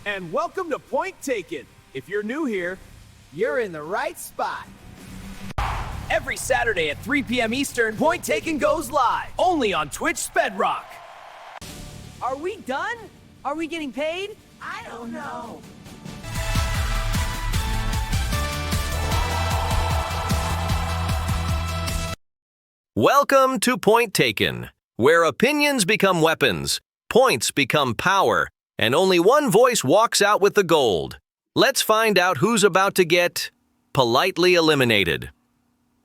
And welcome to Point Taken. If you're new here, you're in the right spot. Every Saturday at 3 p.m. Eastern, Point Taken goes live, only on Twitch Spedrock. Are we done? Are we getting paid? I don't know. Welcome to Point Taken, where opinions become weapons, points become power, and only one voice walks out with the gold. Let's find out who's about to get politely eliminated.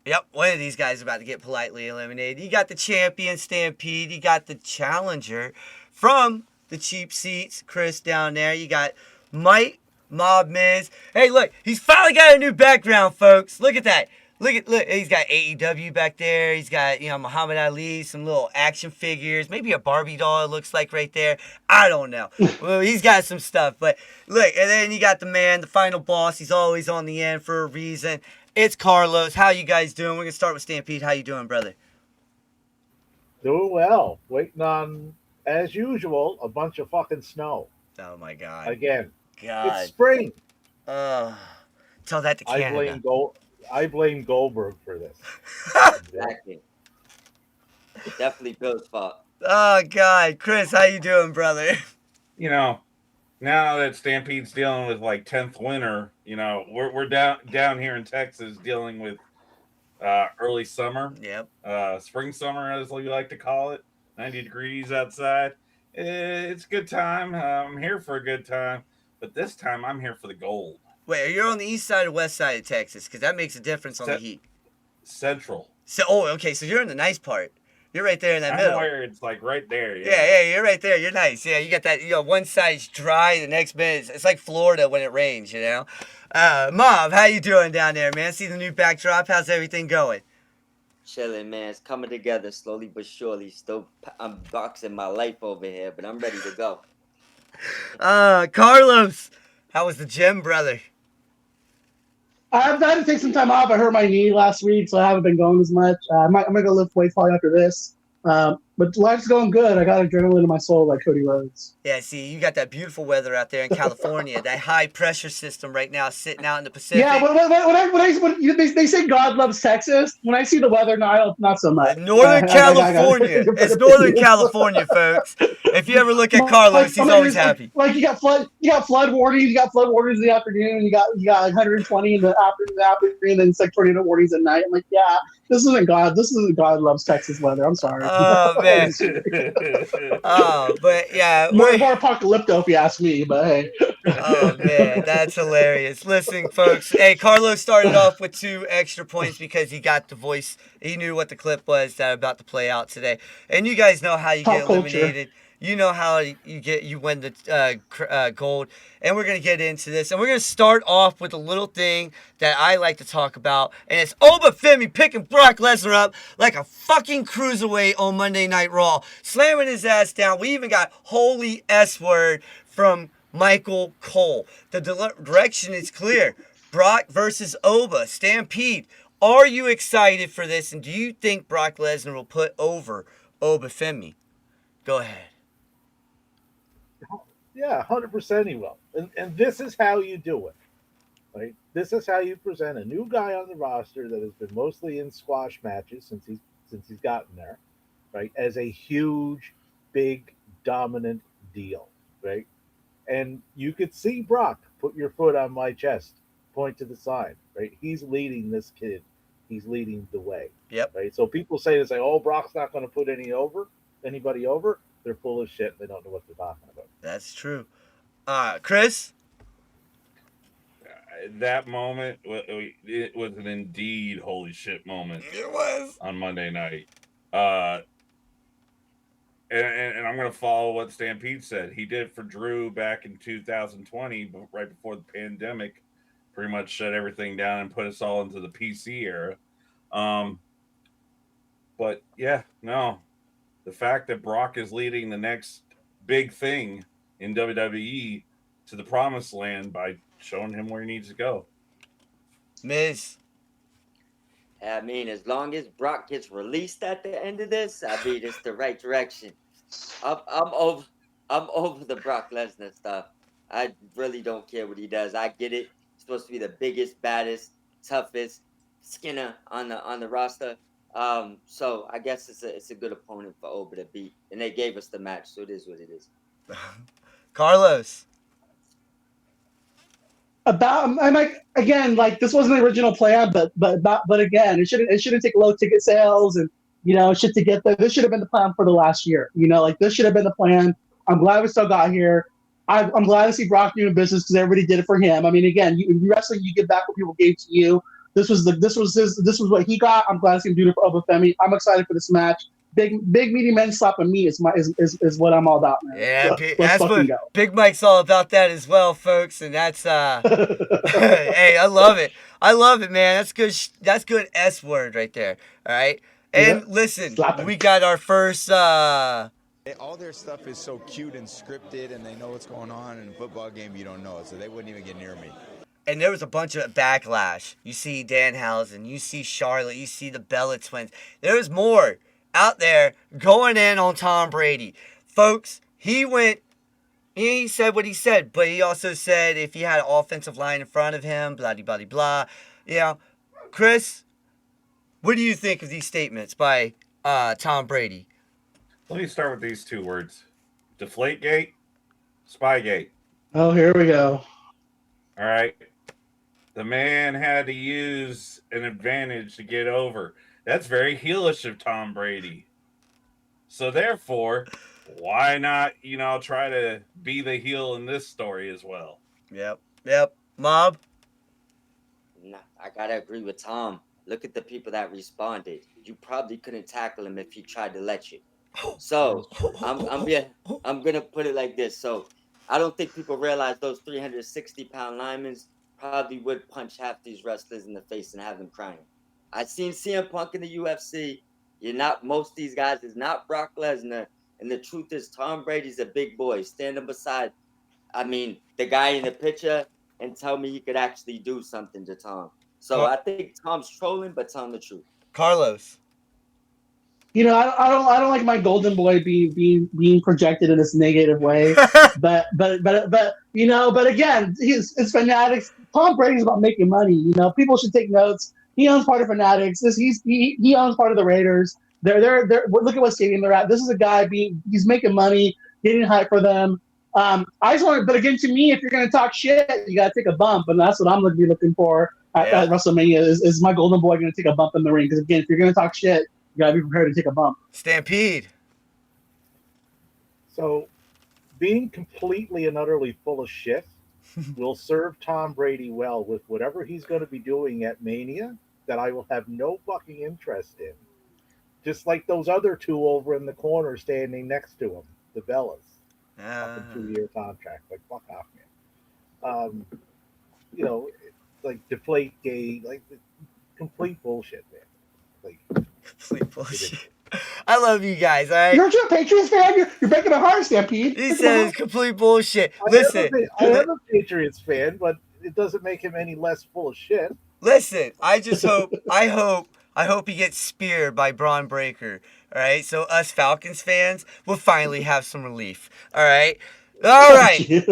Yep, one of these guys is about to get politely eliminated. You got the champion, Stampede. You got the challenger from the cheap seats, Chris down there. You got Mike, Mob Miz. Hey, look, he's finally got a new background, folks. Look at that. Look, he's got AEW back there. He's got, Muhammad Ali, some little action figures, maybe a Barbie doll it looks like right there. I don't know. Well, he's got some stuff. But look, and then you got the man, the final boss. He's always on the end for a reason. It's Carlos. How you guys doing? We're going to start with Stampede. How you doing, brother? Doing well. Waiting on, as usual, a bunch of fucking snow. Oh, my God. Again. God. It's spring. Tell that to Canada. I blame Goldberg for this. Exactly. Definitely Bill's fault. Oh, God. Chris, how you doing, brother? Now that Stampede's dealing with like 10th winter, we're down here in Texas dealing with early summer. Yep. Spring summer, as we like to call it. 90 degrees outside. It's a good time. I'm here for a good time, but this time I'm here for the gold. Wait, you're on the east side or west side of Texas? Because that makes a difference on the heat. Central. So, okay, so you're in the nice part. You're right there in that I'm middle. where it's like right there. Yeah, you're right there. You're nice. Yeah, you got that, one side's dry, the next bit it's like Florida when it rains, Mob, how you doing down there, man? See the new backdrop? How's everything going? Chilling, man. It's coming together slowly but surely. Still unboxing my life over here, but I'm ready to go. Carlos, how was the gym, brother? I've had to take some time off. I hurt my knee last week, so I haven't been going as much. I'm going to go lift weights probably after this. But life's going good. I got adrenaline in my soul like Cody Rhodes. Yeah, see, you got that beautiful weather out there in California. That high-pressure system right now sitting out in the Pacific. Yeah, they say God loves Texas. When I see the weather, not so much. Northern California. It's Northern California, folks. If you ever look at Carlos, he's always happy. Like you got flood warnings. You got flood warnings in the afternoon. You got 120 in the afternoon, and then it's like tornado warnings at night. I'm like, yeah, this isn't God. This isn't God loves Texas weather. I'm sorry. Oh man. But yeah, more apocalyptic if you ask me. But hey. Oh man, that's hilarious. Listen, folks. Hey, Carlos started off with 2 extra points because he got the voice. He knew what the clip was that about to play out today. And you guys know how you get eliminated. You know how you win the gold. And we're going to get into this. And we're going to start off with a little thing that I like to talk about. And it's Obafemi picking Brock Lesnar up like a fucking cruiserweight on Monday Night Raw. Slamming his ass down. We even got holy S-word from Michael Cole. The direction is clear. Brock versus Oba. Stampede. Are you excited for this? And do you think Brock Lesnar will put over Obafemi? Go ahead. Yeah, 100% he will. And this is how you do it, right? This is how you present a new guy on the roster that has been mostly in squash matches since he's gotten there, right? As a huge, big, dominant deal, right? And you could see Brock put your foot on my chest, point to the side, right? He's leading this kid. He's leading the way. Yep. Right. So people say, oh, Brock's not going to put anybody over. They're full of shit. They don't know what they're talking about. That's true. Chris? That moment, it was an indeed holy shit moment. It was. On Monday night. And I'm going to follow what Stampede said. He did it for Drew back in 2020, right before the pandemic. Pretty much shut everything down and put us all into the PC era. But yeah, no. The fact that Brock is leading the next big thing in WWE to the promised land by showing him where he needs to go. Miz. I mean, as long as Brock gets released at the end of this, it's the right direction. I'm over the Brock Lesnar stuff. I really don't care what he does. I get it. He's supposed to be the biggest, baddest, toughest Skinner on the roster. So I guess it's a good opponent for Oba to beat, and they gave us the match, so it is what it is. Carlos. I'm like, again, like this wasn't the original plan, but again, it shouldn't take low ticket sales and shit to get there. This should have been the plan for the last year. Like this should have been the plan. I'm glad we still got here. I'm glad to see Brock doing business because everybody did it for him. I mean, again, in wrestling, you give back what people gave to you. This was what he got. I'm glad to see him do it for Obafemi. I'm excited for this match. Big meaty men slapping me is what I'm all about, man. Yeah, So, let's that's fucking what go. Big Mike's all about that as well, folks. And that's hey, I love it. I love it, man. That's good. That's good S word right there. All right. And listen, Slapping. we got our first. All their stuff is so cute and scripted, and they know what's going on. In a football game, you don't know it, so they wouldn't even get near me. And there was a bunch of backlash. You see Danhausen, you see Charlotte, you see the Bella twins. There's more out there going in on Tom Brady. Folks, he said what he said, but he also said if he had an offensive line in front of him, blah, blah, blah, blah. Chris, what do you think of these statements by Tom Brady? Let me start with these two words. Deflategate, Spygate. Oh, here we go. All right. The man had to use an advantage to get over. That's very heelish of Tom Brady. So therefore, why not, try to be the heel in this story as well? Yep. Mob? Nah, I gotta agree with Tom. Look at the people that responded. You probably couldn't tackle him if he tried to let you. So I'm gonna put it like this. So I don't think people realize those 360-pound linemen probably would punch half these wrestlers in the face and have them crying. I've seen CM Punk in the UFC. Most of these guys is not Brock Lesnar. And the truth is Tom Brady's a big boy. Stand him beside, the guy in the picture and tell me he could actually do something to Tom. So I think Tom's trolling, but telling the truth. Carlos. I don't like my golden boy being projected in this negative way, but again, his Fanatics. Tom Brady's about making money. People should take notes. He owns part of Fanatics. He owns part of the Raiders. They're look at what stadium they're at. This is a guy he's making money, getting hype for them. I just want, but again, to me, if you're gonna talk shit, you gotta take a bump, and that's what I'm gonna be looking for at WrestleMania. Is my golden boy gonna take a bump in the ring? Because again, if you're gonna talk shit, you gotta be prepared to take a bump. Stampede. So, being completely and utterly full of shit will serve Tom Brady well with whatever he's going to be doing at Mania that I will have no fucking interest in. Just like those other two over in the corner standing next to him, the Bellas. Fucking 2-year contract. Like, fuck off, man. Like Deflategate, like complete bullshit, man. Like, complete bullshit. I love you guys, all right? You're a Patriots fan? You're breaking my heart, Stampede. He says complete bullshit. I am a Patriots fan, but it doesn't make him any less full of shit. Listen, I just hope, I hope he gets speared by Braun Breaker, all right? So us Falcons fans will finally have some relief, all right? All right.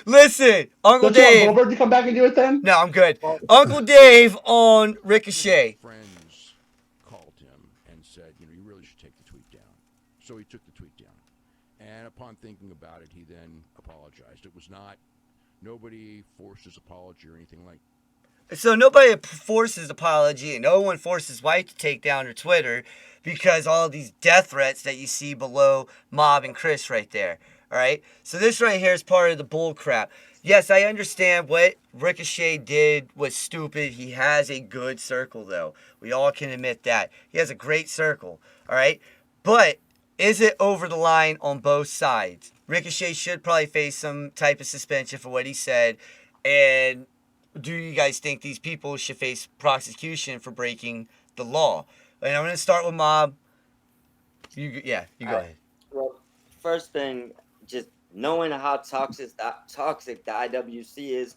Listen, Uncle Dave. Goldberg to come back and do it then? No, I'm good. Uncle Dave on Ricochet. Friends called him and said, you really should take the tweet down. So he took the tweet down. And upon thinking about it, he then apologized. It was not, nobody forced his apology or anything like that. So nobody forces apology, and no one forces wife to take down her Twitter because all these death threats that you see below Mob and Chris right there. All right. So this right here is part of the bull crap. Yes, I understand what Ricochet did was stupid. He has a good circle, though. We all can admit that. He has a great circle. All right. But is it over the line on both sides? Ricochet should probably face some type of suspension for what he said. And do you guys think these people should face prosecution for breaking the law? And I'm going to start with Mob. You go ahead. Well, first thing, just knowing how toxic the IWC is,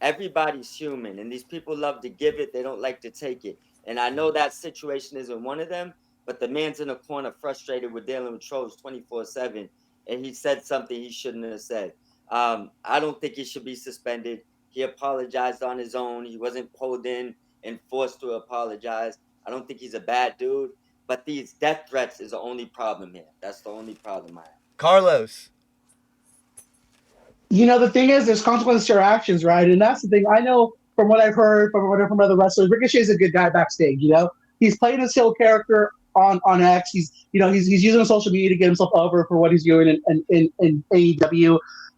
everybody's human, and these people love to give it, they don't like to take it. And I know that situation isn't one of them, but the man's in a corner frustrated with dealing with trolls 24/7, and he said something he shouldn't have said. I don't think he should be suspended. He apologized on his own. He wasn't pulled in and forced to apologize. I don't think he's a bad dude, but these death threats is the only problem here. That's the only problem I have. Carlos. The thing is, there's consequences to your actions, right? And that's the thing. I know from what I've heard from other wrestlers, Ricochet's a good guy backstage. He's playing his heel character on X. He's using social media to get himself over for what he's doing in AEW,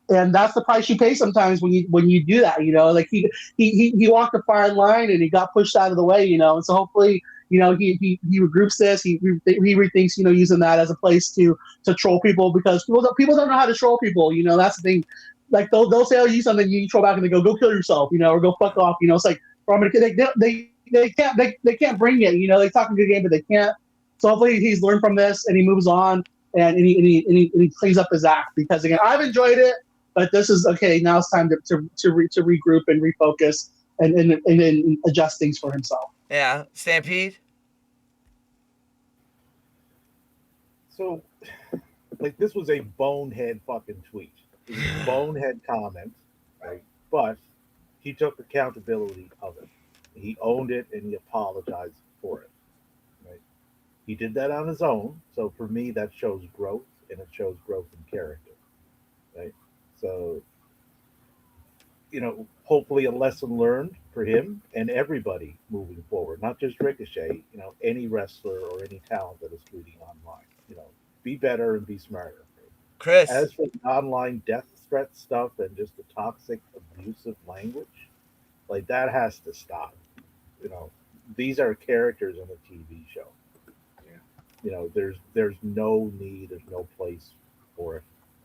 and that's the price you pay sometimes when you do that. Like he walked a fine line and he got pushed out of the way. And so hopefully, he regroups this. He rethinks using that as a place to troll people, because people don't know how to troll people. That's the thing. Like they'll say, "Oh, you something," you troll back and they go kill yourself, or go fuck off. It's like they can't bring it. They talk a good game, but they can't. So hopefully he's learned from this and he moves on and he cleans up his act, because again, I've enjoyed it, but this is okay. Now it's time to regroup and refocus and adjust things for himself. Yeah, Stampede. So, like, this was a bonehead fucking tweet. It was a bonehead comment, right? But he took accountability of it. He owned it and he apologized for it. Right? He did that on his own. So for me, that shows growth, and it shows growth in character. Right? So, hopefully a lesson learned for him and everybody moving forward, not just Ricochet, any wrestler or any talent that is tweeting online. Be better and be smarter. Chris. As for the online death threat stuff and just the toxic, abusive language, like, that has to stop. These are characters in a TV show. Yeah. There's no need, there's no place for it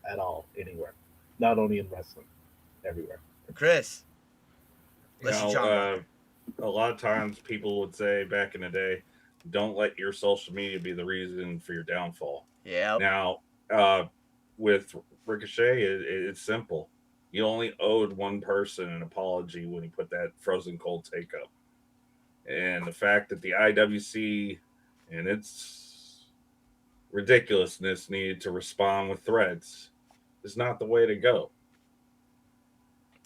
at all anywhere. Not only in wrestling, everywhere. Chris. A lot of times people would say back in the day, don't let your social media be the reason for your downfall. Yeah. Now, with Ricochet, it's simple. You only owed one person an apology when he put that frozen cold take up. And the fact that the IWC and its ridiculousness needed to respond with threats is not the way to go.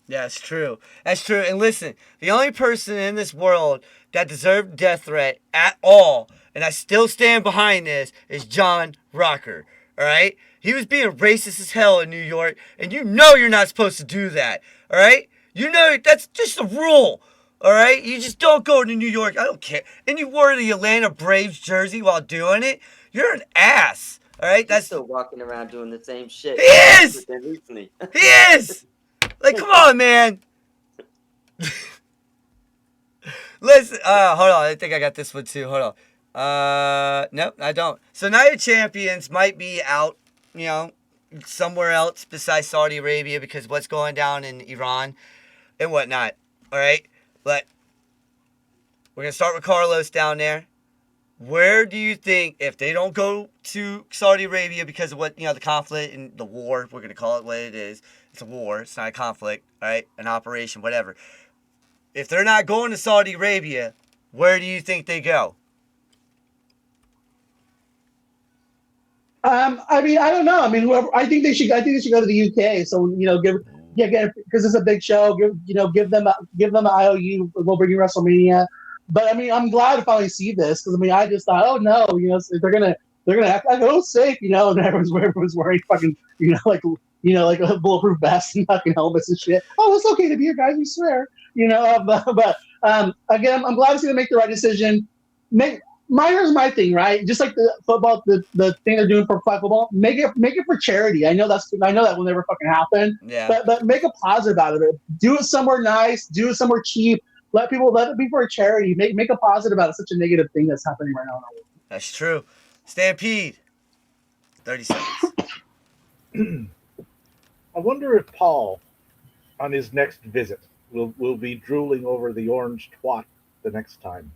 Yeah, it's true. That's true. And listen, the only person in this world that deserved death threat at all, and I still stand behind this, is John Rocker. All right? He was being racist as hell in New York, and you're not supposed to do that. All right? That's just a rule. All right? You just don't go to New York. I don't care. And you wore the Atlanta Braves jersey while doing it. You're an ass. All right? He's still walking around doing the same shit. He is! Recently. He is! Like, come on, man. Listen, hold on. I think I got this one too. Hold on. Nope, I don't. So now your champions might be out, somewhere else besides Saudi Arabia, because what's going down in Iran and whatnot. All right? But we're going to start with Carlos down there. Where do you think, if they don't go to Saudi Arabia because of what, the conflict and the war, we're going to call it what it is. It's a war. It's not a conflict, all right? An operation, whatever. If they're not going to Saudi Arabia, where do you think they go? I don't know. I think they should go to the UK. So because it's a big show. Give them an IOU. We'll bring you WrestleMania. But I'm glad to finally see this, because I just thought, oh no, they're gonna act like, oh, safe, and everyone's wearing fucking like a bulletproof vest and fucking helmets and shit. Oh, it's okay to be here, guys. We swear. But again, I'm glad to see them make the right decision. Here's my thing, right? Just like the football, the thing they're doing for flag football, make it for charity. I know that will never fucking happen. Yeah. But make a positive out of it. Do it somewhere nice. Do it somewhere cheap. Let it be for a charity. Make a positive out of such a negative thing that's happening right now. That's true. Stampede. 30 seconds. I wonder if Paul, on his next visit, will be drooling over the orange twat the next time,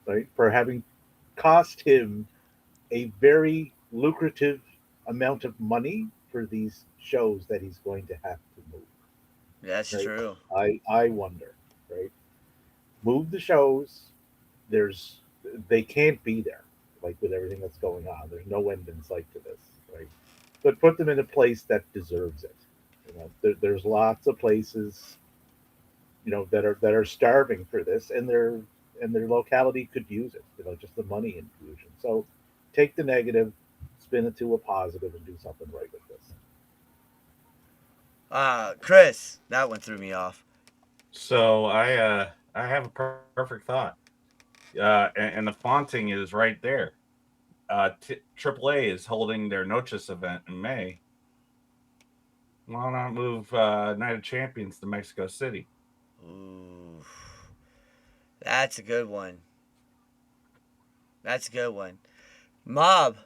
right? For having cost him a very lucrative amount of money for these shows that he's going to have to move. That's right? true. I wonder, right? Move the shows. They can't be there, like, with everything that's going on. There's no end in sight to this, right? but put them in a place that deserves it. There's lots of places, that are starving for this, and their locality could use it. Just the money infusion. So take the negative, spin it to a positive, and do something right with this. Chris, that one threw me off. So I have a perfect thought, and the fonting is right there. AAA is holding their Noches event in May. Why not move Night of Champions to Mexico City? Ooh, that's a good one. That's a good one. Mob.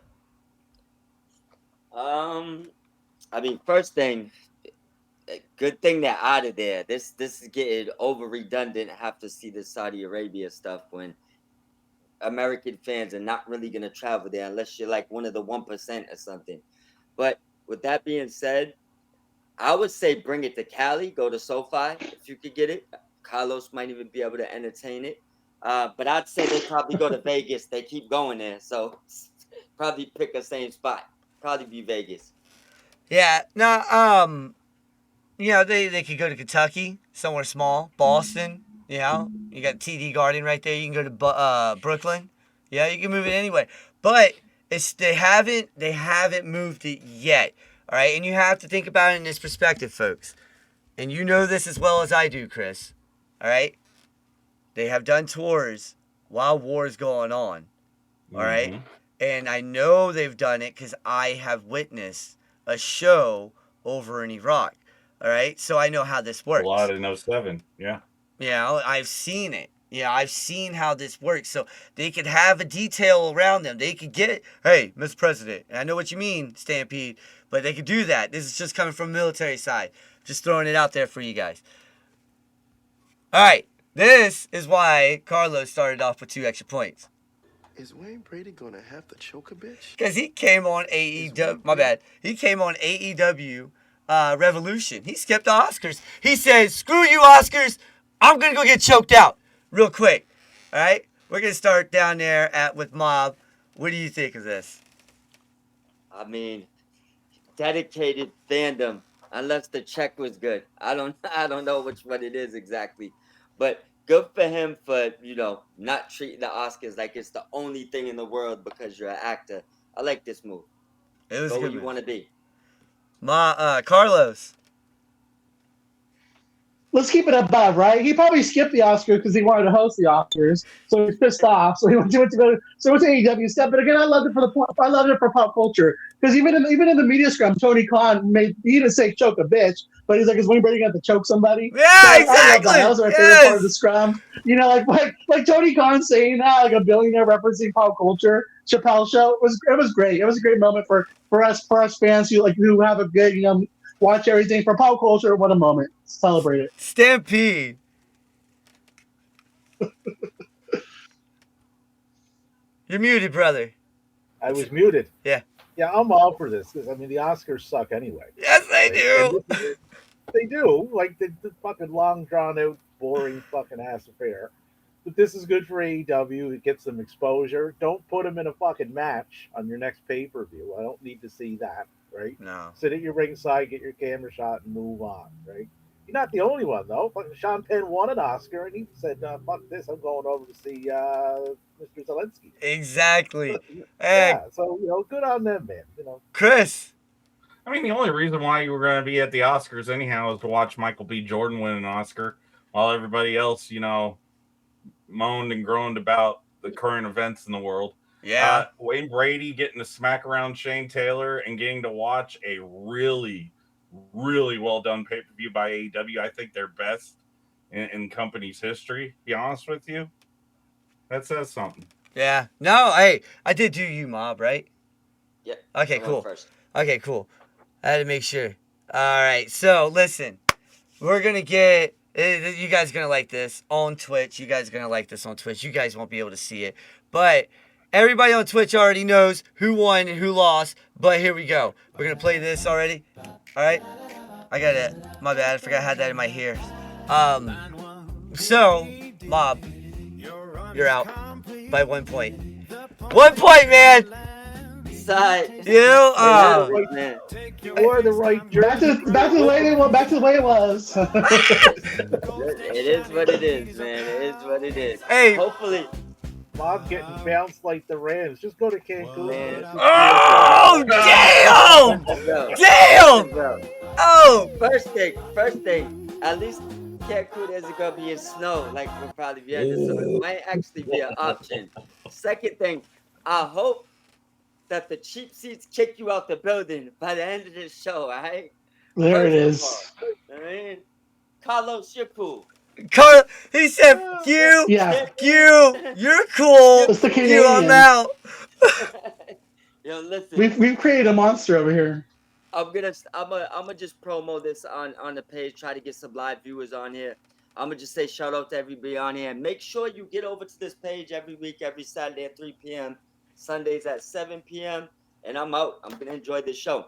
I mean, first thing, good thing they're out of there. This is getting over redundant. Have to see the Saudi Arabia stuff when American fans are not really gonna travel there unless you're like one of the 1% or something. But with that being said, I would say bring it to Cali. Go to SoFi if you could get it. Carlos might even be able to entertain it. But I'd say they probably go to Vegas. They keep going there, so probably pick the same spot. Probably be Vegas. Yeah, no, they could go to Kentucky, somewhere small, Boston. You got TD Garden right there. You can go to Brooklyn. Yeah, you can move it anywhere. But they haven't moved it yet. All right, and you have to think about it in this perspective, folks. And you know this as well as I do, Chris. All right, they have done tours while war's going on. All right, and I know they've done it because I have witnessed a show over in Iraq. All right, so I know how this works. A lot in 07, yeah. Yeah, I've seen it. Yeah, I've seen how this works. So they could have a detail around them. They could get, hey, Mr. President, and I know what you mean, Stampede, but they could do that. This is just coming from the military side. Just throwing it out there for you guys. All right, this is why Carlos started off with 2 extra points. Is Wayne Brady gonna have to choke a bitch? Because he came on AEW. My bad. He came on AEW Revolution. He skipped the Oscars. He said, "Screw you, Oscars. I'm gonna go get choked out real quick." All right. We're gonna start down there with Mob. What do you think of this? I mean, dedicated fandom. Unless the check was good. I don't know which one it is exactly, but good for him for, not treating the Oscars like it's the only thing in the world because you're an actor. I like this move. It was Go good. where you want to be. Carlos. Let's keep it above, right? He probably skipped the Oscars because he wanted to host the Oscars, so he's pissed off. So he went to AEW stuff. But again, I loved it for pop culture because even in the media scrum, Tony Khan he didn't say choke a bitch, but he's like, "Is Wayne Brady going to choke somebody?" Yeah, so exactly. That was my favorite part of the scrum. Like Tony Khan saying that, like a billionaire referencing pop culture. Chappelle show. It was great. It was a great moment for us fans who have a good watch everything for pop culture. What a moment. Celebrate it. Stampede. You're muted, brother. I was muted. Yeah. Yeah, I'm all for this because the Oscars suck anyway. Yes, they do. They do. Like the fucking long, drawn out, boring fucking ass affair. But this is good for AEW. It gets them exposure. Don't put them in a fucking match on your next pay-per-view. I don't need to see that, right? No. Sit at your ringside, get your camera shot, and move on, right? You're not the only one, though. Fucking Sean Penn won an Oscar, and he said, fuck this, I'm going over to see Mr. Zelensky. Exactly. Yeah, so, good on them, man. Chris. I mean, the only reason why you were going to be at the Oscars anyhow is to watch Michael B. Jordan win an Oscar while everybody else, moaned and groaned about the current events in the world. Yeah. Wayne Brady getting to smack around Shane Taylor and getting to watch a really, really well done pay-per-view by AEW. I think they're best in company's history, to be honest with you. That says something. Yeah. No, hey, I did do you, Mob, right? Yeah. Okay, cool. First. Okay, cool. I had to make sure. All right, so listen. We're going to get... You guys are going to like this on Twitch. You guys are going to like this on Twitch. You guys won't be able to see it. But everybody on Twitch already knows who won and who lost. But here we go. We're going to play this already. All right? I got it. My bad. I forgot I had that in my ear. So, Mob, you're out by 1 point. 1 point, man! side. You know, Man. You wore the right Back jersey. to the way it was. Back to the way it was. It is what it is, man. It is what it is. Hey. Hopefully. Bob getting bounced like the Rams. Just go to Cancun. Man. Oh, damn! Bro, Damn! bro. Oh! First thing. At least Cancun isn't gonna be in snow like we'll probably be under, so it might actually be an option. Second thing, I hope that the cheap seats kick you out the building by the end of this show, alright? There it First of is. all, I mean, Carlos, you're cool. He said, you, Yeah. you're cool. It's the You, I'm Canadians. out. Yo, listen. We've created a monster over here. I'm gonna just promo this on the page, try to get some live viewers on here. I'm gonna just say shout out to everybody on here. And make sure you get over to this page every week, every Saturday at 3 p.m., Sundays at 7 p.m. And I'm out. I'm gonna enjoy this show.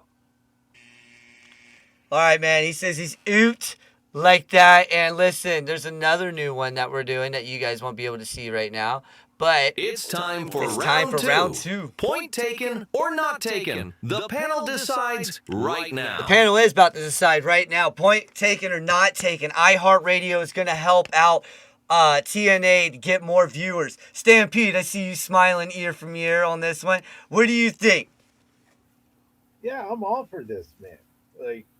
All right, man. He says he's oot like that. And listen, there's another new one that we're doing that you guys won't be able to see right now. But It's time for round two. Point taken or not taken. The panel decides right now. The panel is about to decide right now. Point taken or not taken. iHeartRadio is going to help out TNA to get more viewers. Stampede, I see you smiling ear from ear on this one. What do you think? Yeah, I'm all for this, man.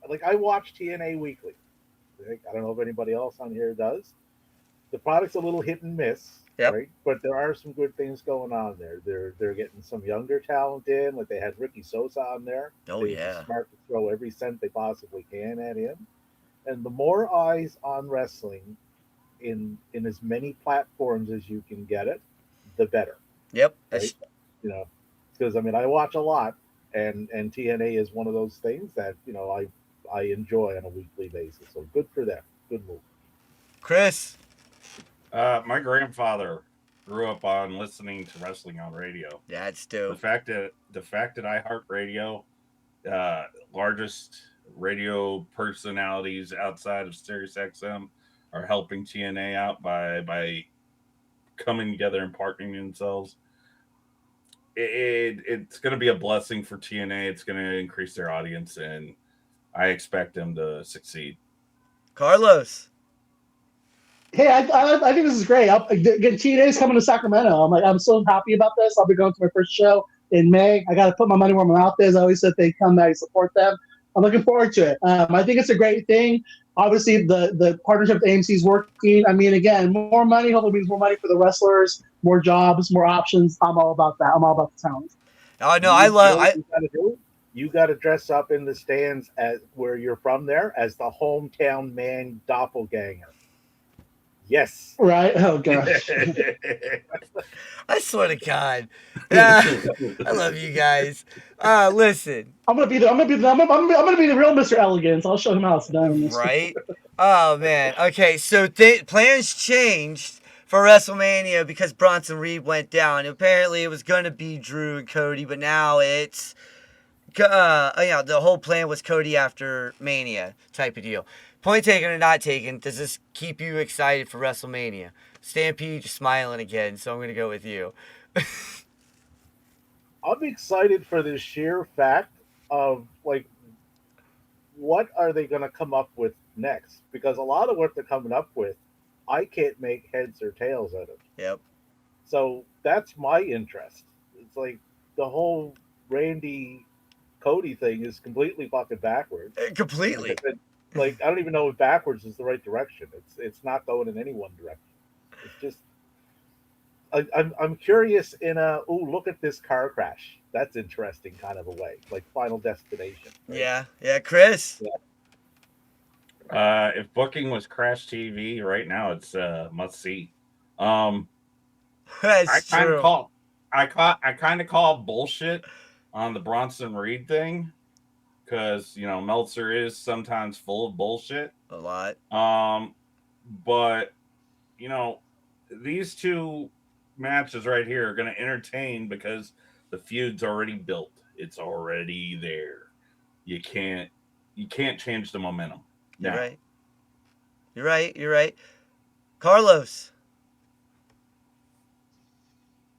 Like I watch TNA weekly. Like, I don't know if anybody else on here does. The product's a little hit and miss. Yep. Right? But there are some good things going on there. They're getting some younger talent in, like they had Ricky Sosa on there. Oh, They're yeah. smart to throw every cent they possibly can at him. And the more eyes on wrestling in as many platforms as you can get it, the better. Yep. Right? You know, because I mean I watch a lot, and TNA is one of those things that I enjoy on a weekly basis. So good for them. Good move. Chris. My grandfather grew up on listening to wrestling on radio. That's dope. The fact that iHeartRadio, largest radio personalities outside of SiriusXM, are helping TNA out by coming together and partnering themselves. It's going to be a blessing for TNA. It's going to increase their audience, and I expect them to succeed. Carlos. Hey, I think this is great. Again, TNA is coming to Sacramento. I'm so happy about this. I'll be going to my first show in May. I got to put my money where my mouth is. I always said they come back and support them. I'm looking forward to it. I think it's a great thing. Obviously, the partnership with AMC is working. I mean, again, more money hopefully means more money for the wrestlers, more jobs, more options. I'm all about that. I'm all about the talent. Oh no, You got to dress up in the stands as where you're from there as the hometown man doppelganger. Yes. Right. Oh gosh. I swear to God. I love you guys. Listen. I'm gonna be the real Mr. Elegance. I'll show him how it's done. Right. Oh man. Okay. So plans changed for WrestleMania because Bronson Reed went down. Apparently, it was gonna be Drew and Cody, but now it's the whole plan was Cody after Mania type of deal. Point taken or not taken, does this keep you excited for WrestleMania? Stampede, you're smiling again, so I'm going to go with you. I'm excited for the sheer fact of, like, what are they going to come up with next? Because a lot of what they're coming up with, I can't make heads or tails out of. Yep. So that's my interest. It's like the whole Randy Cody thing is completely fucking backwards. Completely. Like, I don't even know if backwards is the right direction. It's not going in any one direction. It's just I'm curious in look at this car crash. That's interesting kind of a way, like Final Destination. Right? Yeah, Chris. Yeah. If booking was Crash TV right now, it's must see. That's true. I kind of call bullshit on the Bronson Reed thing. Because, Meltzer is sometimes full of bullshit. A lot. But, these two matches right here are going to entertain because the feud's already built. It's already there. You can't change the momentum. You're right. Carlos.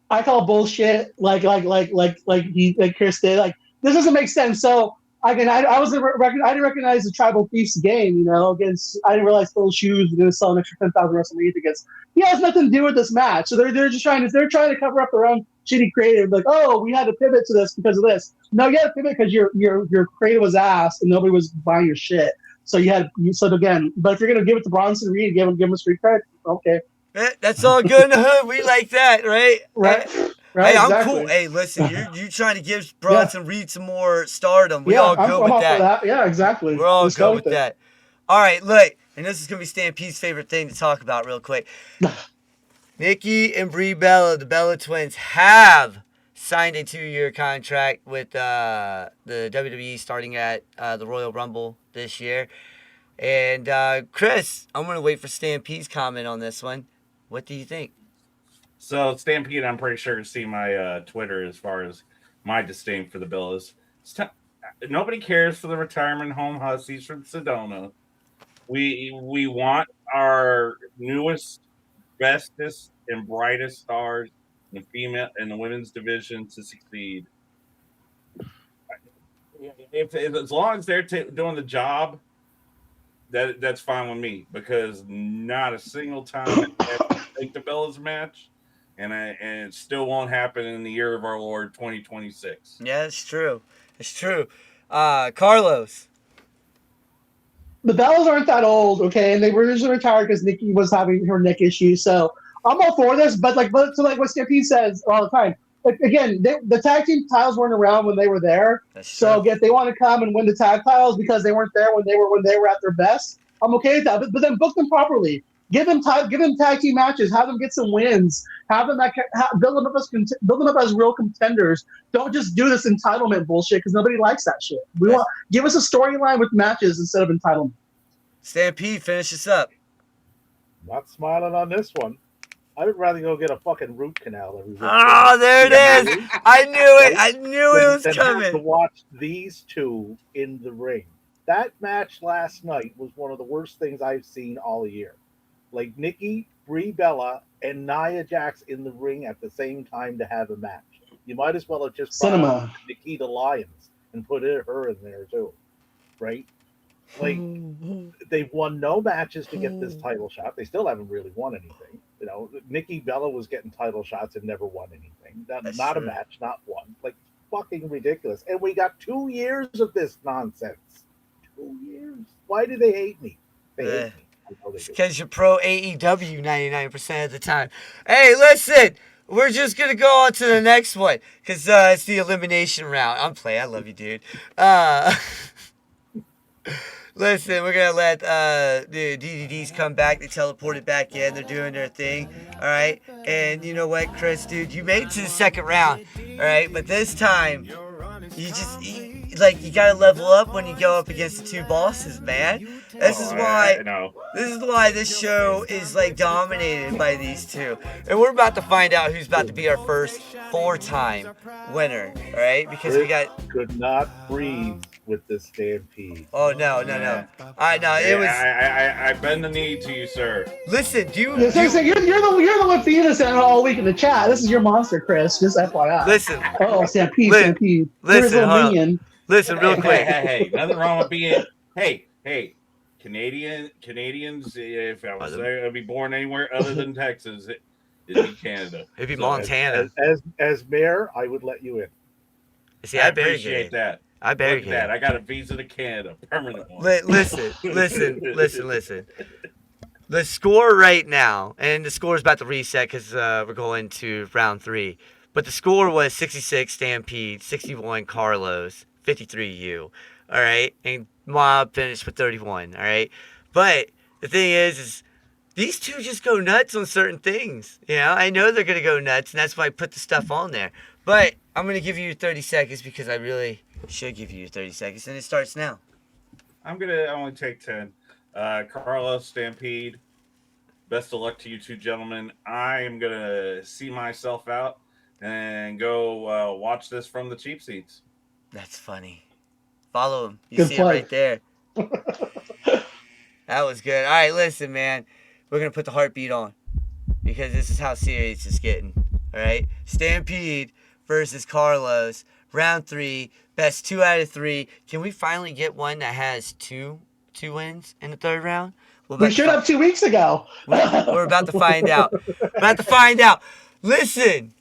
I call bullshit. Like Chris did. Like this doesn't make sense. So again, I didn't recognize the Tribal Thieves game. You know, against I didn't realize Phil Shoes was going to sell an extra 10,000 WrestleMania tickets. He has nothing to do with this match. So they're just trying to cover up their own shitty creative. Like, oh, we had to pivot to this because of this. No, you had to pivot because your creative was ass and nobody was buying your shit. So so again, but if you're gonna give it to Bronson Reed, give him street cred, okay. That's all good in the hood. We like that, right? Right. Hey, I'm exactly. cool. Hey, listen, you trying to give Bronson Reed some more stardom. We all good I'm with all that. for that. Yeah, exactly. We're all Let's go good with with it. that. All right, look, and this is gonna be Stampede's favorite thing to talk about real quick. Nikki and Brie Bella, the Bella twins, have signed a 2-year contract with the WWE starting at the Royal Rumble this year. And Chris, I'm gonna wait for Stampede's comment on this one. What do you think? So Stampede, I'm pretty sure see my Twitter as far as my disdain for the Bellas. Nobody cares for the retirement home hussies from Sedona. We want our newest, bestest, and brightest stars in the women's division to succeed. If as long as they're doing the job, that's fine with me, because not a single time I take the Bellas match, and it still won't happen in the year of our Lord 2026. Yeah, it's true. It's true. Carlos. The Bellas aren't that old, okay, and they were originally retired because Nikki was having her neck issues. So I'm all for this, but like what Stampede says all the time. Like, again, the tag team titles weren't around when they were there. So if they want to come and win the tag titles because they weren't there when they were at their best, I'm okay with that. But then book them properly. Give them tag team matches. Have them get some wins. Have them build them up as real contenders. Don't just do this entitlement bullshit because nobody likes that shit. Give us a storyline with matches instead of entitlement. Stampede, finish this up. Not smiling on this one. I would rather go get a fucking root canal every week. Oh, there it is. I knew it. I knew it was coming. To watch these two in the ring. That match last night was one of the worst things I've seen all year. Like Nikki, Brie Bella, and Nia Jax in the ring at the same time to have a match. You might as well have just brought Nikita Lyons and put her in there too, right? Like they've won no matches to get this title shot. They still haven't really won anything. You know, Nikki Bella was getting title shots and never won anything. Not a match, not one. Like fucking ridiculous. And we got 2 years of this nonsense. 2 years. Why do they hate me? They hate me. Because you're pro AEW 99% of the time. Hey, listen, we're just going to go on to the next one because it's the elimination round. I'm playing. I love you, dude. Listen, we're going to let the DDDs come back. They teleported back in. They're doing their thing. All right. And you know what, Chris, dude? You made it to the second round. All right. But this time, you got to level up when you go up against the two bosses, man. This is why this show is like dominated by these two. And we're about to find out who's about to be our first 4-time winner. All right. Because we could not breathe with this Stampede. Oh, no. I bend the knee to you, sir. Listen, you're the one feeding us all week in the chat. This is your monster, Chris. Just FYI. Listen. Stampede. Listen, real quick. Hey, nothing wrong with being. Hey, Canadians. If I was there, I'd be born anywhere other than Texas. It'd be Canada. It'd be Montana. As mayor, I would let you in. See, I appreciate that. I buried that. I got a visa to Canada, permanent one. Listen. The score right now, and the score is about to reset because we're going to round 3. But the score was 66 Stampede, 61 Carlos, 53 you. All right, and Mob finished with 31. All right, but the thing is these two just go nuts on certain things. You know, I know they're gonna go nuts, and that's why I put the stuff on there. But I'm gonna give you 30 seconds because I really should give you 30 seconds, and it starts now. I'm gonna only take 10. Carlos, Stampede, best of luck to you two gentlemen. I am gonna see myself out and go watch this from the cheap seats. That's funny. Follow him. You see it right there. That was good. All right, listen, man. We're going to put the heartbeat on because this is how serious it's getting. All right, Stampede versus Carlos. Round 3, best 2 out of 3. Can we finally get one that has two wins in the third round? We should have 2 weeks ago. We're about to find out. About to find out. Listen,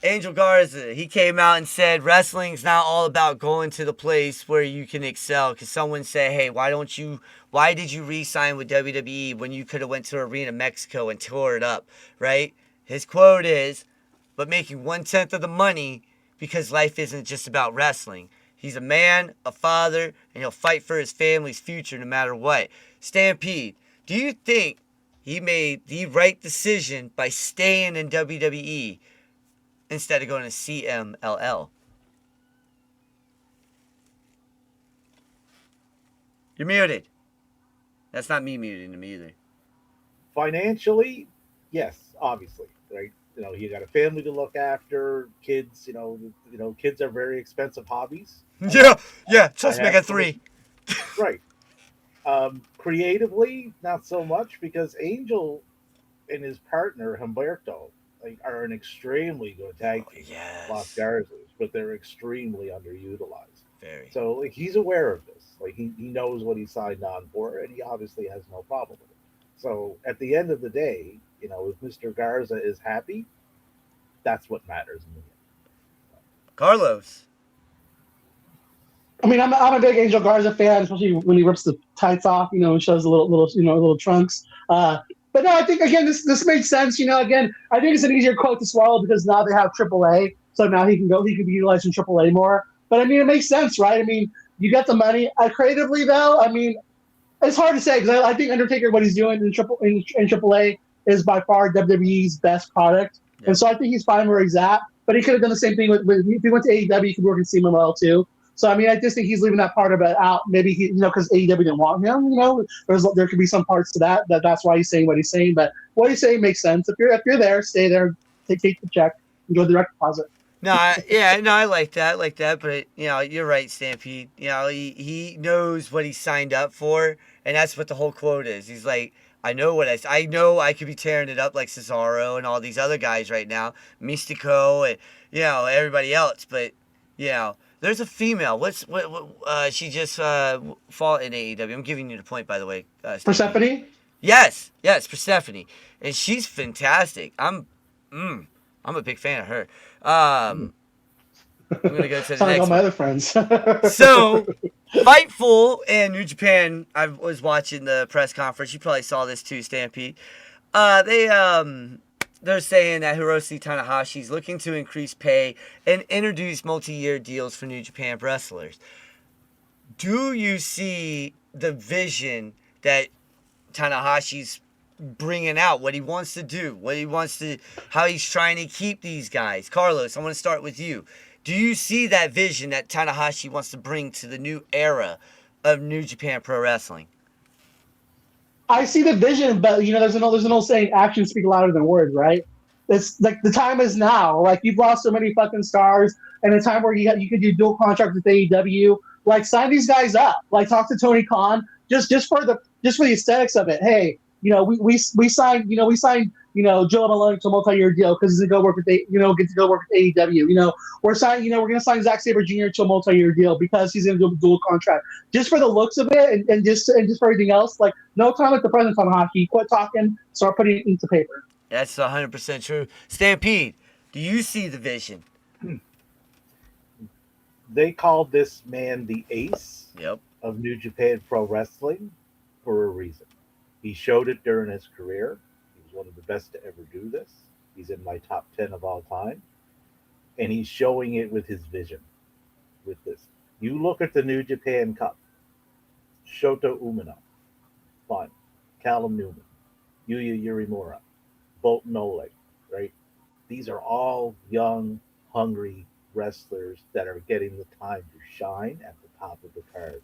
Angel Garza, he came out and said wrestling's not all about going to the place where you can excel. Because someone said, hey, why did you re-sign with WWE when you could have went to Arena Mexico and tore it up, right? His quote is, but making 1/10 of the money because life isn't just about wrestling. He's a man, a father, and he'll fight for his family's future no matter what. Stampede, do you think he made the right decision by staying in WWE instead of going to CMLL? You're muted. That's not me muting him either. Financially, yes, obviously, right? You got a family to look after, kids. Kids are very expensive hobbies. Yeah. Trust me, I got 3. Right. Creatively, not so much because Angel and his partner Humberto are an extremely good tag team. Yes. Los Garzas, but they're extremely underutilized. Very. So he's aware of this. He knows what he signed on for, and he obviously has no problem with it. So at the end of the day, if Mr. Garza is happy, that's what matters in the end. Carlos. I mean, I'm a big Angel Garza fan, especially when he rips the tights off, and shows the little trunks. But no, I think again this makes sense. Again, I think it's an easier quote to swallow because now they have AAA, so now he can be utilized in AAA more. But I mean, it makes sense, right? I mean, you get the money. Creatively though, I mean, it's hard to say because I think Undertaker, what he's doing in AAA is by far WWE's best product, and so I think he's fine where he's at. But he could have done the same thing with if he went to AEW, he could work in CMLL too. So I mean, I just think he's leaving that part of it out. Maybe he, because AEW didn't want him. There could be some parts to that's why he's saying what he's saying. But what he's saying makes sense. If you're there, stay there, take the check, and go direct deposit. I like that. But you're right, Stampede. He knows what he signed up for, and that's what the whole quote is. He's like, I know I could be tearing it up like Cesaro and all these other guys right now, Mystico and everybody else, but there's a female. She just fought in AEW. I'm giving you the point, by the way. Persephone? Yes, Persephone, and she's fantastic. I'm a big fan of her. I'm gonna go to the next all my one. other friends. So, Fightful and New Japan. I was watching the press conference. You probably saw this too, Stampede. They're saying that Hiroshi Tanahashi is looking to increase pay and introduce multi-year deals for New Japan wrestlers. Do you see the vision that Tanahashi's bringing out, what he wants to do, how he's trying to keep these guys? Carlos, I want to start with you. Do you see that vision that Tanahashi wants to bring to the new era of New Japan Pro Wrestling? I see the vision, but there's an old saying, actions speak louder than words, right? It's like the time is now. Like, you've lost so many fucking stars, and a time where you could do dual contract with AEW. Like, sign these guys up. Like, talk to Tony Khan just for the aesthetics of it. Hey, we signed Joe Malone to a multi-year deal because he's gonna go work with AEW. We're gonna sign Zack Sabre Jr. to a multi-year deal because he's gonna do a dual contract. Just for the looks of it and just for everything else, like, no time at the present Tanahashi. Quit talking, start putting it into paper. That's 100% true. Stampede, do you see the vision? They called this man the ace Yep. of New Japan Pro Wrestling for a reason. He showed it during his career. He was one of the best to ever do this. He's in my top 10 of all time. And he's showing it with his vision with this. You look at the New Japan Cup. Shota Umino. Fine. Callum Newman. Yuya Uemura. Bolton Oleg. Right? These are all young, hungry wrestlers that are getting the time to shine at the top of the card.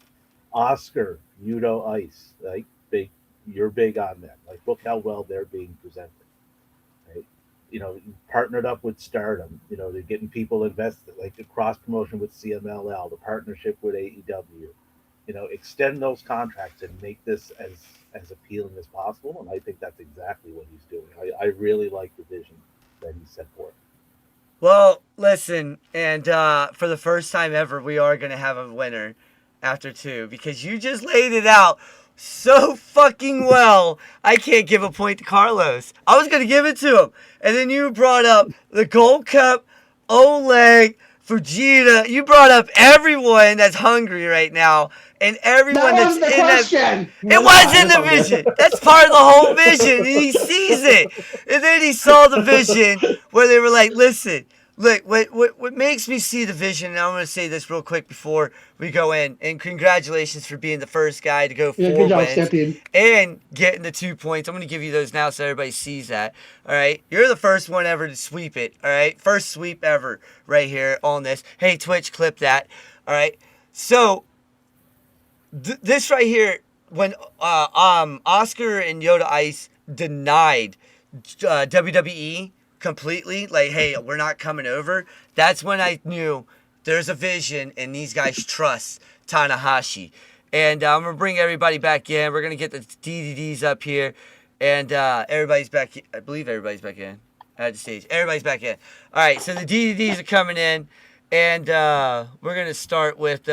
Oscar, Yudo Ice. Right? You're big on them. Like, look how well they're being presented. Right? Partnered up with Stardom. They're getting people invested. Like the cross promotion with CMLL, the partnership with AEW. Extend those contracts and make this as appealing as possible. And I think that's exactly what he's doing. I really like the vision that he set forth. Well, listen, and for the first time ever, we are going to have a winner after 2 because you just laid it out so fucking well. I can't give a point to Carlos. I was going to give it to him. And then you brought up the Gold Cup, Oleg, Fujita. You brought up everyone that's hungry right now. And everyone That that's wasn't the in question. it was in the vision. That's part of the whole vision. And he sees it. And then he saw the vision where they were like, listen, look, what makes me see the vision, and I'm going to say this real quick before we go in, and congratulations for being the first guy to go 4 Yeah, good job, wins Stampede. and getting the 2 points. I'm going to give you those now so everybody sees that. All right? You're the first one ever to sweep it. All right? First sweep ever right here on this. Hey, Twitch, clip that. All right? So, this right here, when Oscar and Yoda Ice denied WWE completely, like, hey, we're not coming over, that's when I knew there's a vision and these guys trust Tanahashi. And I'm going to bring everybody back in. We're going to get the DDDs up here. And everybody's back. I believe everybody's back in at the stage. Everybody's back in. All right, so the DDDs are coming in. And we're going to start with...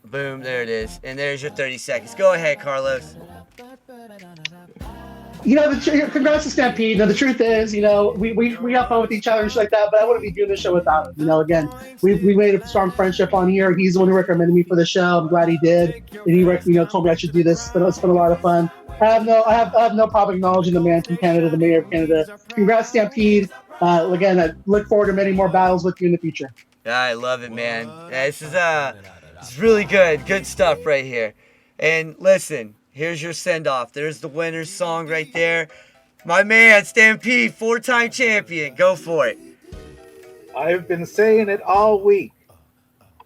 boom, there it is. And there's your 30 seconds. Go ahead, Carlos. You know, congrats to Stampede. The truth is, you know, we have fun with each other and shit like that, but I wouldn't be doing this show without him. You know, again, we made a strong friendship on here. He's the one who recommended me for the show. I'm glad he did. And he told me I should do this. It's been a lot of fun. I have no problem acknowledging the man from Canada, the mayor of Canada. Congrats, Stampede. Again, I look forward to many more battles with you in the future. I love it, man. Yeah, this is it's really good. Good stuff right here. And listen, here's your send-off. There's the winner's song right there. My man, Stampede, 4-time champion. Go for it. I've been saying it all week.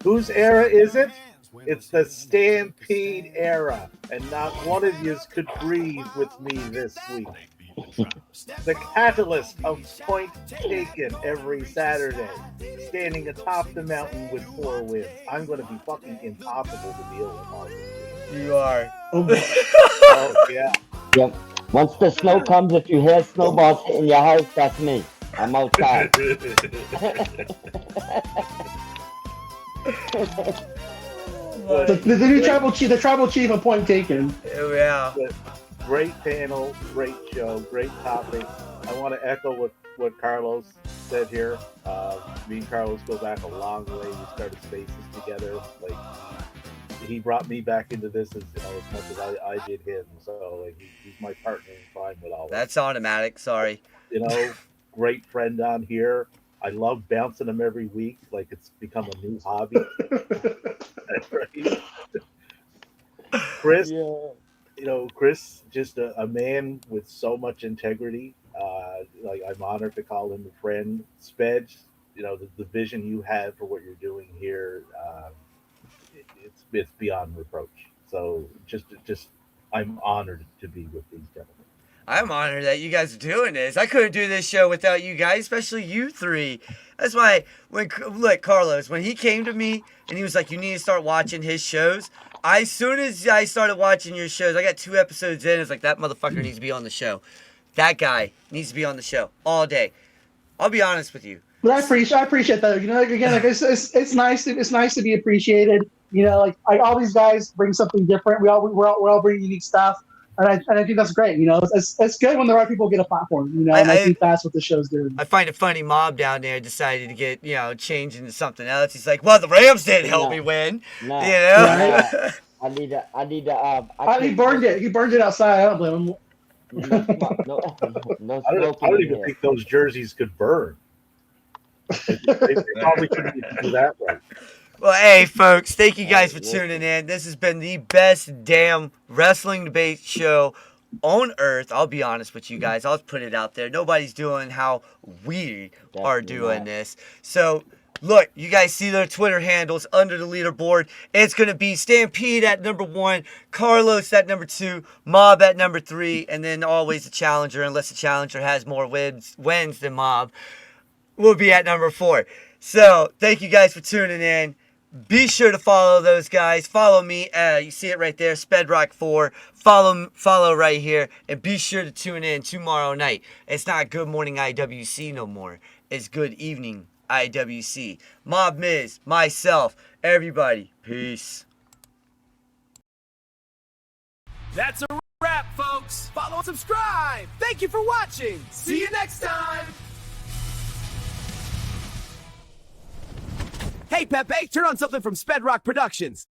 Whose era is it? It's the Stampede era. And not one of you could breathe with me this week. The catalyst of Point Taken every Saturday, standing atop the mountain with 4 wins. I'm going to be fucking impossible to deal with all this. You are. Oh, yeah. Yep. Once the snow comes, if you hear snowballs hitting your house, that's me. I'm outside. The new tribal chief of Point Taken. Oh, yeah. Great panel, great show, great topic. I want to echo what Carlos said here. Me and Carlos go back a long way. We started Spaces together. Like, he brought me back into this as much as I did him. So like, he's my partner in crime with all That's automatic. Sorry. Great friend on here. I love bouncing him every week. Like, it's become a new hobby. Chris. Yeah. Chris, just a man with so much integrity. Like, I'm honored to call him a friend. Sped, the vision you have for what you're doing here, it's beyond reproach. So just I'm honored to be with these gentlemen. I'm honored that you guys are doing this. I couldn't do this show without you guys, especially you three. That's why Carlos, when he came to me and he was like, you need to start watching his shows. As soon as I started watching your shows, I got 2 episodes in. It's like, that motherfucker needs to be on the show. That guy needs to be on the show all day. I'll be honest with you. But I appreciate that. Again, like it's nice to be appreciated. All these guys bring something different. We all bring unique stuff, and I think that's great. It's good when the right people get a platform. I think that's what the show's doing. I find it funny. Mob down there decided to get change into something else. He's like, well, the Rams didn't help me win. No. Right? I need he burned it. He burned it outside. I don't blame him. No I don't even think those jerseys could burn. They probably couldn't even do that right. Well, hey, folks, thank you guys for tuning in. This has been the best damn wrestling debate show on earth. I'll be honest with you guys. I'll put it out there. Nobody's doing how we are doing this. So, look, you guys see their Twitter handles under the leaderboard. It's going to be Stampede at number 1, Carlos at number 2, Mob at number 3, and then always the challenger, unless the challenger has more wins than Mob, will be at number 4. So, thank you guys for tuning in. Be sure to follow those guys. Follow me. You see it right there, Spedrock4. Follow right here. And be sure to tune in tomorrow night. It's not Good Morning IWC no more. It's Good Evening IWC. Mob Miz, myself, everybody. Peace. That's a wrap, folks. Follow and subscribe. Thank you for watching. See you next time. Hey, Pepe, turn on something from Spedrock Productions.